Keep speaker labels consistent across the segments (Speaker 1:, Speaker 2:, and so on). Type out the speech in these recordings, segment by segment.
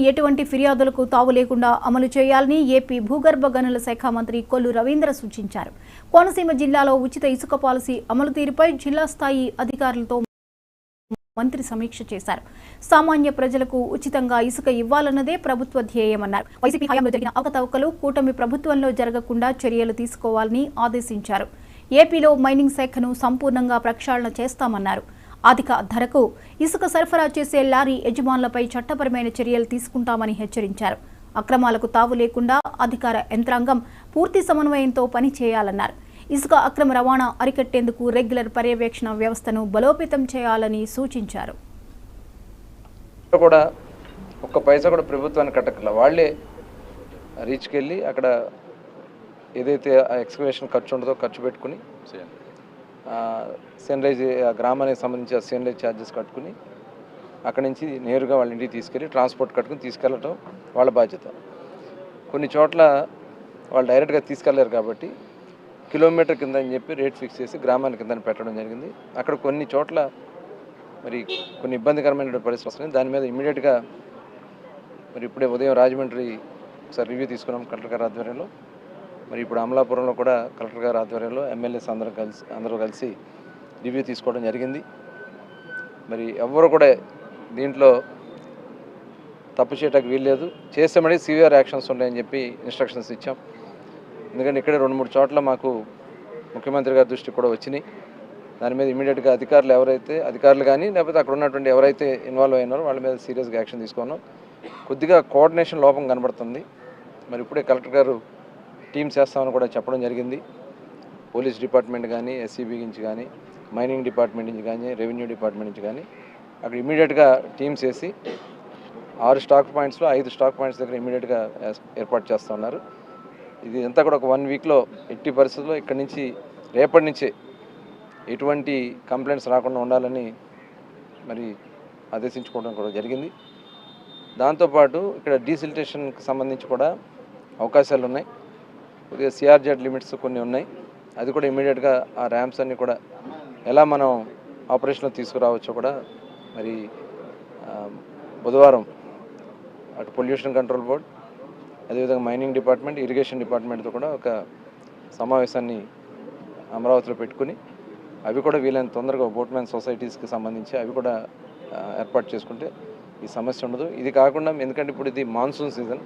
Speaker 1: ఎటువంటి ఫిర్యాదులకు తావు లేకుండా అమలు చేయాలని ఏపీ భూగర్భ గనుల శాఖ మంత్రి కొల్లు రవీంద్ర సూచించారు. కోనసీమ జిల్లాలో ఉచిత ఇసుక పాలసీ అమలు తీరుపై జిల్లా స్థాయి అధికారులతో మంత్రి సమీక్ష చేశారు. సామాన్య ప్రజలకు ఉచితంగా ఇసుక ఇవ్వాలన్నదే ప్రభుత్వ ధ్యేయమన్నారు. వైసీపీ హయాంలో జరిగిన అవకతవకలు కూటమి ప్రభుత్వంలో జరగకుండా చర్యలు తీసుకోవాలని ఆదేశించారు. ఏపీలో మైనింగ్ శాఖను సంపూర్ణంగా ప్రక్షాళన చేస్తామన్నారు. అధిక ధరకు ఇసుక సరఫరా చేసే లారీ యజమానులపై చట్టపరమైన చర్యలు తీసుకుంటామని హెచ్చరించారు. అక్రమాలకు తావు లేకుండా అధికార యంత్రాంగం పూర్తి సమన్వయంతో పనిచేయాలన్నారు. ఇసుక అక్రమ రవాణా అరికట్టేందుకు రెగ్యులర్ పర్యవేక్షణ వ్యవస్థను బలోపేతం చేయాలని సూచించారు.
Speaker 2: కూడా ఒక్క పైసా కూడా ప్రభుత్వానికి కట్టకల వాళ్ళే రీచ్కి వెళ్ళి అక్కడ ఏదైతే ఎక్స్కవేషన్ ఖర్చు ఉంటుందో ఖర్చు పెట్టుకుని సన్రైజ్ గ్రామానికి సంబంధించి సన్రైజ్ ఛార్జెస్ కట్టుకుని అక్కడి నుంచి నేరుగా వాళ్ళ ఇంటికి తీసుకెళ్ళి ట్రాన్స్పోర్ట్ కట్టుకుని తీసుకెళ్ళటం వాళ్ళ బాధ్యత. కొన్ని చోట్ల వాళ్ళు డైరెక్ట్గా తీసుకెళ్ళలేరు కాబట్టి కిలోమీటర్ కింద అని చెప్పి రేట్ ఫిక్స్ చేసి గ్రామానికి కింద పెట్టడం జరిగింది. అక్కడ కొన్ని చోట్ల మరి కొన్ని ఇబ్బందికరమైన పరిస్థితులు వస్తున్నాయి. దాని మీద ఇమీడియట్గా మరి ఇప్పుడే ఉదయం రాజమండ్రి ఒకసారి రివ్యూ తీసుకున్నాం కలెక్టర్ గారి ఆధ్వర్యంలో. మరి ఇప్పుడు అమలాపురంలో కూడా కలెక్టర్ గారి ఆధ్వర్యంలో ఎమ్మెల్యేస్ అందరూ కలిసి రివ్యూ తీసుకోవడం జరిగింది. మరి ఎవరు కూడా దీంట్లో తప్పు చేయడానికి వీల్లేదు, చేసామని సివియర్ యాక్షన్స్ ఉన్నాయని చెప్పి ఇన్స్ట్రక్షన్స్ ఇచ్చాం. ఎందుకంటే ఇక్కడ 2-3 చోట్ల మాకు ముఖ్యమంత్రి గారి దృష్టికి కూడా వచ్చినాయి. దాని మీద ఇమీడియట్గా అధికారులు కానీ లేకపోతే అక్కడ ఉన్నటువంటి ఎవరైతే ఇన్వాల్వ్ అయినారో వాళ్ళ మీద సీరియస్గా యాక్షన్ తీసుకున్నాం. కొద్దిగా కోఆర్డినేషన్ లోపం కనబడుతుంది. మరి ఇప్పుడే కలెక్టర్ గారు టీమ్స్ వేస్తామని కూడా చెప్పడం జరిగింది. పోలీస్ డిపార్ట్మెంట్ కానీ, ఎస్సీబీ నుంచి కానీ, మైనింగ్ డిపార్ట్మెంట్ నుంచి కానీ, రెవెన్యూ డిపార్ట్మెంట్ నుంచి కానీ అక్కడ ఇమీడియట్గా టీమ్స్ వేసి 6 స్టాక్ పాయింట్స్లో 5 స్టాక్ పాయింట్స్ దగ్గర ఇమీడియట్గా ఏర్పాటు చేస్తూ ఉన్నారు. ఇది అంతా కూడా ఒక 1 వీక్లో ఎట్టి పరిస్థితుల్లో ఇక్కడి నుంచి రేపటి నుంచే ఎటువంటి కంప్లైంట్స్ రాకుండా ఉండాలని మరి ఆదేశించుకోవడం కూడా జరిగింది. దాంతోపాటు ఇక్కడ డీసిల్టేషన్కి సంబంధించి కూడా అవకాశాలు ఉన్నాయి. కొద్దిగా సిఆర్జెడ్ లిమిట్స్ కొన్ని ఉన్నాయి. అది కూడా ఇమీడియట్గా ఆ ర్యాంప్స్ అన్నీ కూడా ఎలా మనం ఆపరేషన్లో తీసుకురావచ్చో కూడా మరి బుధవారం అటు పొల్యూషన్ కంట్రోల్ బోర్డ్, అదేవిధంగా మైనింగ్ డిపార్ట్మెంట్, ఇరిగేషన్ డిపార్ట్మెంట్తో కూడా ఒక సమావేశాన్ని అమరావతిలో పెట్టుకుని అవి కూడా వీలైన తొందరగా బోట్మెన్ సొసైటీస్కి సంబంధించి అవి కూడా ఏర్పాటు చేసుకుంటే ఈ సమస్య ఉండదు. ఇది కాకుండా ఎందుకంటే ఇప్పుడు ఇది మాన్సూన్ సీజన్,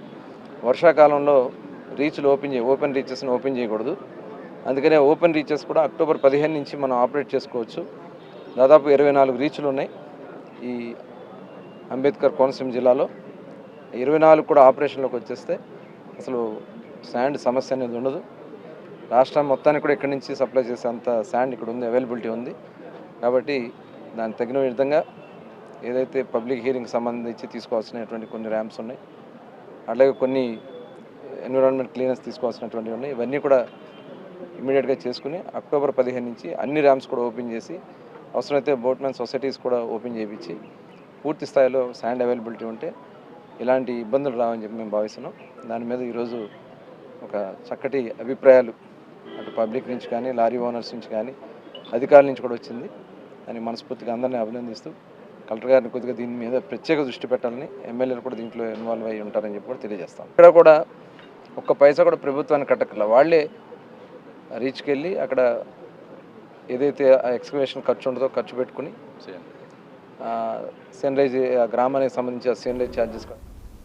Speaker 2: వర్షాకాలంలో రీచ్లు ఓపెన్ రీచెస్ని ఓపెన్ చేయకూడదు. అందుకనే ఓపెన్ రీచెస్ కూడా అక్టోబర్ 15 నుంచి మనం ఆపరేట్ చేసుకోవచ్చు. దాదాపు 24 రీచ్లు ఉన్నాయి ఈ అంబేద్కర్ కోనసీమ జిల్లాలో. 24 కూడా ఆపరేషన్లోకి వచ్చేస్తే అసలు శాండ్ సమస్య అనేది ఉండదు. రాష్ట్రం మొత్తానికి కూడా ఇక్కడి నుంచి సప్లై చేసేంత శాండ్ ఇక్కడ ఉంది, అవైలబిలిటీ ఉంది. కాబట్టి దానికి తగిన విధంగా ఏదైతే పబ్లిక్ హీరింగ్కి సంబంధించి తీసుకోవాల్సినటువంటి కొన్ని ర్యాంప్స్ ఉన్నాయి, అలాగే కొన్ని ఎన్విరాన్మెంట్ క్లీనెస్ తీసుకోవాల్సినటువంటివి ఉన్నాయి. ఇవన్నీ కూడా ఇమీడియట్గా చేసుకుని అక్టోబర్ 15 నుంచి అన్ని ర్యాంప్స్ కూడా ఓపెన్ చేసి అవసరమైతే బోట్మెన్ సొసైటీస్ కూడా ఓపెన్ చేయించి పూర్తి స్థాయిలో శాండ్ అవైలబిలిటీ ఉంటే ఇలాంటి ఇబ్బందులు రావని చెప్పి మేము భావిస్తున్నాం. దాని మీద ఈరోజు ఒక చక్కటి అభిప్రాయాలు అటు పబ్లిక్ నుంచి కానీ, లారీ ఓనర్స్ నుంచి కానీ, అధికారుల నుంచి కూడా వచ్చింది. దాన్ని మనస్ఫూర్తిగా అందరినీ అభినందిస్తూ కలెక్టర్ గారిని కొద్దిగా దీని మీద ప్రత్యేక దృష్టి పెట్టాలని, ఎమ్మెల్యేలు కూడా దీంట్లో ఇన్వాల్వ్ అయ్యి ఉంటారని చెప్పి కూడా తెలియజేస్తాం. ఇక్కడ కూడా ఒక్క పైసా కూడా ప్రభుత్వానికి కట్టకల వాళ్ళే రీచ్కి వెళ్ళి అక్కడ ఏదైతే ఎక్స్కవేషన్ ఖర్చు ఉంటుందో ఖర్చు పెట్టుకుని సన్రైజ్ గ్రామానికి సంబంధించి సన్రైజ్ ఛార్జెస్